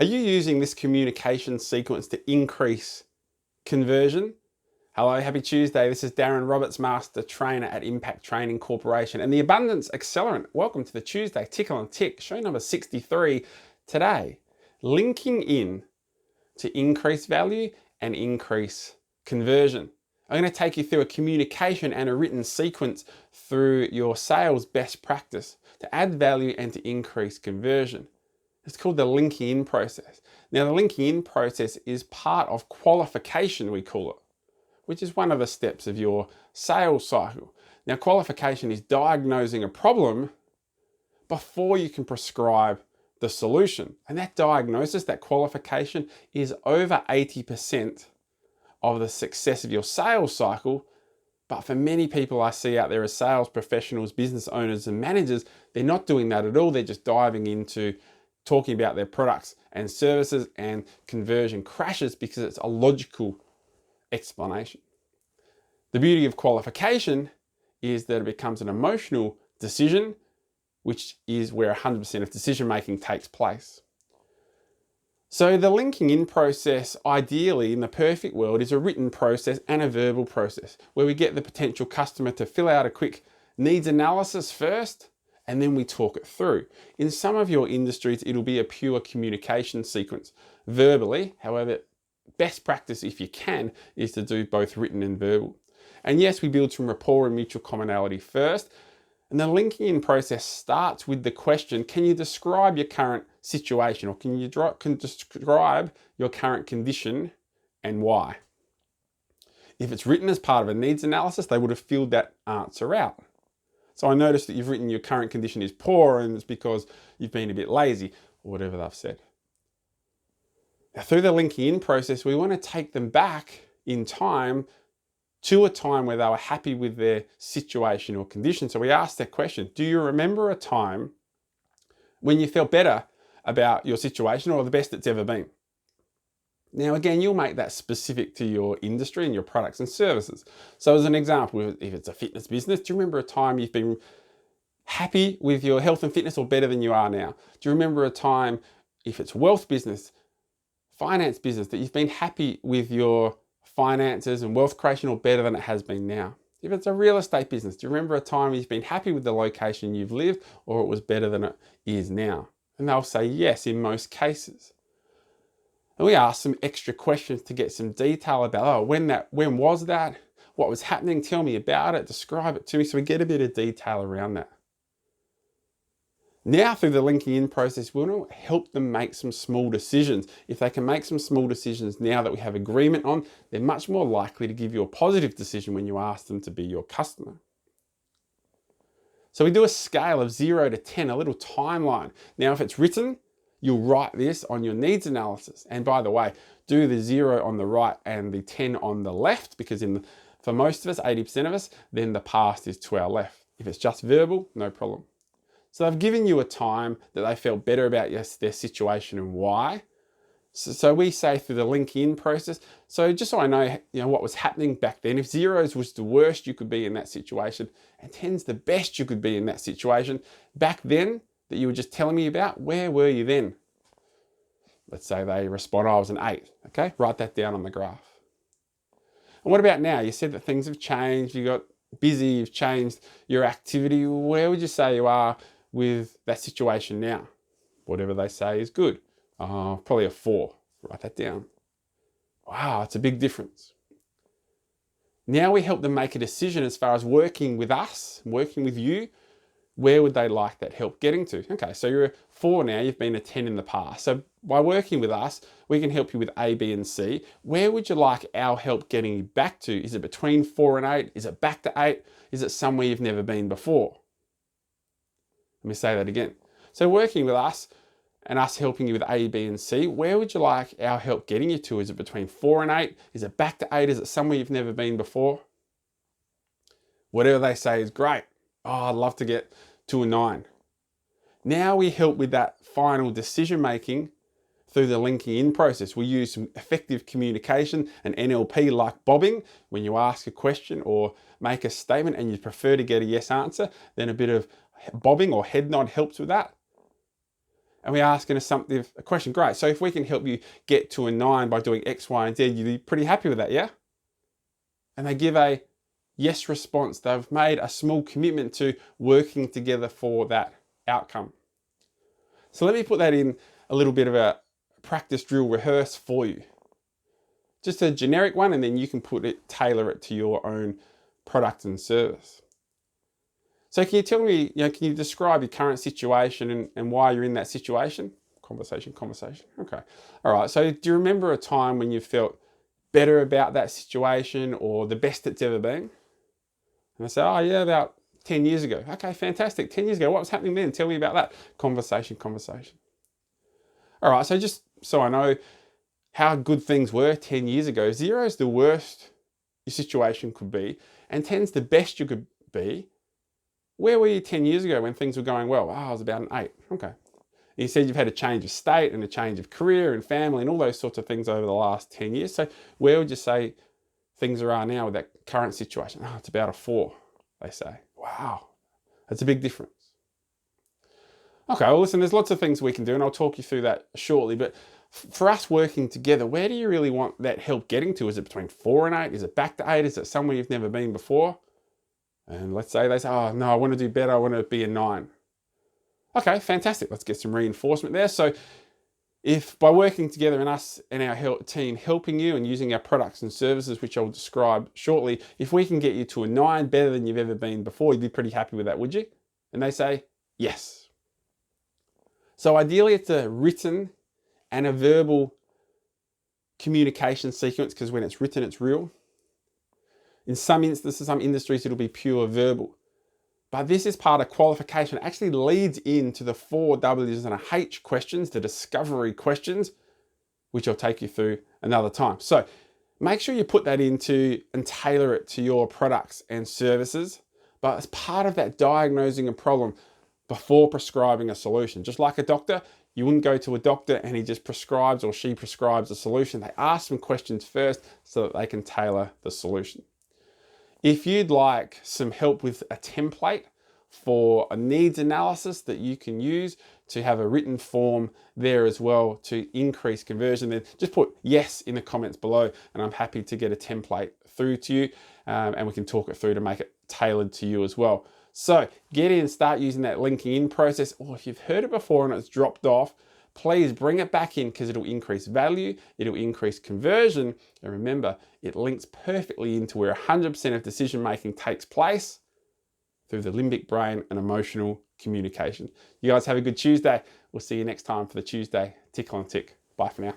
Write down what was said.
Are you using this communication sequence to increase conversion? Hello, happy Tuesday. This is Darren Roberts, Master Trainer at Impact Training Corporation and the Abundance Accelerant. Welcome to the Tuesday Tickle and Tick, show number 63 today. Linking in to increase value and increase conversion. I'm going to take you through a communication and a written sequence through your sales best practice to add value and to increase conversion. It's called the linking in process. Now, the linking in process is part of qualification, we call it, which is one of the steps of your sales cycle. Now, qualification is diagnosing a problem before you can prescribe the solution. And that diagnosis, that qualification, is over 80% of the success of your sales cycle. But for many people I see out there as sales professionals, business owners and managers, they're not doing that at all. They're just diving into talking about their products and services, and conversion crashes because it's a logical explanation. The beauty of qualification is that it becomes an emotional decision, which is where 100% of decision making takes place. So the linking in process, ideally in the perfect world, is a written process and a verbal process where we get the potential customer to fill out a quick needs analysis first, and then we talk it through. In some of your industries, it'll be a pure communication sequence verbally. However, best practice, if you can, is to do both written and verbal. And yes, we build some rapport and mutual commonality first. And the linking in process starts with the question, can you describe your current situation, or can you describe your current condition and why? If it's written as part of a needs analysis, they would have filled that answer out. So I noticed that you've written your current condition is poor and it's because you've been a bit lazy, or whatever they've said. Now, through the linking in process, we want to take them back in time to a time where they were happy with their situation or condition. So we asked that question, do you remember a time when you felt better about your situation or the best it's ever been? Now, again, you'll make that specific to your industry and your products and services. So as an example, if it's a fitness business, do you remember a time you've been happy with your health and fitness or better than you are now? Do you remember a time, if it's wealth business, finance business, that you've been happy with your finances and wealth creation or better than it has been now? If it's a real estate business, do you remember a time you've been happy with the location you've lived or it was better than it is now? And they'll say yes in most cases. And we ask some extra questions to get some detail about, when was that? What was happening? Tell me about it. Describe it to me. So we get a bit of detail around that. Now, through the linking in process, we want to help them make some small decisions. If they can make some small decisions now that we have agreement on, they're much more likely to give you a positive decision when you ask them to be your customer. So we do a scale of 0 to 10, a little timeline. Now, if it's written, you'll write this on your needs analysis. And by the way, do the 0 on the right and the 10 on the left, because for most of us, 80% of us, then the past is to our left. If it's just verbal, no problem. So they've given you a time that they felt better about their situation and why. So we say through the linking in process, so just so I know, what was happening back then, if 0s was the worst you could be in that situation and 10's the best you could be in that situation, back then that you were just telling me about, where were you then? Let's say they respond, I was an 8, okay? Write that down on the graph. And what about now? You said that things have changed, you got busy, you've changed your activity. Where would you say you are with that situation now? Whatever they say is good. Probably a 4. Write that down. Wow, it's a big difference. Now we help them make a decision as far as working with us, working with you. Where would they like that help getting to? Okay, so you're a 4 now, you've been a 10 in the past. So by working with us, we can help you with A, B, and C. Where would you like our help getting you back to? Is it between 4 and 8? Is it back to 8? Is it somewhere you've never been before? Let me say that again. So working with us and us helping you with A, B, and C, where would you like our help getting you to? Is it between 4 and 8? Is it back to 8? Is it somewhere you've never been before? Whatever they say is great. Oh, I'd love to get to a 9. Now we help with that final decision making through the linking in process. We use some effective communication and NLP like bobbing. When you ask a question or make a statement and you prefer to get a yes answer, then a bit of bobbing or head nod helps with that. and we ask an assumptive question. Great, so if we can help you get to a 9 by doing X, Y, and Z, you'd be pretty happy with that, yeah? And they give a yes response. They've made a small commitment to working together for that outcome. So let me put that in a little bit of a practice drill rehearse for you. Just a generic one, and then you can tailor it to your own product and service. So can you tell me, can you describe your current situation and why you're in that situation? Conversation. Okay. All right. So do you remember a time when you felt better about that situation or the best it's ever been? And I say, oh yeah, about 10 years ago. Okay, fantastic. 10 years ago, what was happening then? Tell me about that. Conversation. All right. So just so I know how good things were 10 years ago, 0 is the worst your situation could be, and 10's the best you could be. Where were you 10 years ago when things were going well? Oh, I was about an 8. Okay. And you said you've had a change of state and a change of career and family and all those sorts of things over the last 10 years. So where would you say things are now with that current situation? Oh, it's about a 4, they say. Wow, that's a big difference. Okay, well listen, there's lots of things we can do and I'll talk you through that shortly, but for us working together, where do you really want that help getting to? Is it between 4 and 8? Is it back to 8? Is it somewhere you've never been before? And let's say they say, oh no, I want to do better, I want to be a 9. Okay, fantastic, let's get some reinforcement there. So if by working together and us and our team helping you and using our products and services, which I'll describe shortly, if we can get you to a 9 better than you've ever been before, you'd be pretty happy with that, would you? And they say, yes. So ideally it's a written and a verbal communication sequence, because when it's written, it's real. In some instances, some industries, it'll be pure verbal. But this is part of qualification. It actually leads into the 4 W's and a H questions, the discovery questions, which I'll take you through another time. So make sure you put that into and tailor it to your products and services. But as part of that, diagnosing a problem before prescribing a solution. Just like a doctor, you wouldn't go to a doctor and he just prescribes or she prescribes a solution. They ask some questions first so that they can tailor the solution. If you'd like some help with a template for a needs analysis that you can use to have a written form there as well to increase conversion, then just put yes in the comments below and I'm happy to get a template through to you and we can talk it through to make it tailored to you as well. So get in, start using that LinkingIn process, or if you've heard it before and it's dropped off, please bring it back in because it'll increase value, it'll increase conversion, and remember, it links perfectly into where 100% of decision making takes place through the limbic brain and emotional communication. You guys have a good Tuesday. We'll see you next time for the Tuesday Tickle and Tick. Bye for now.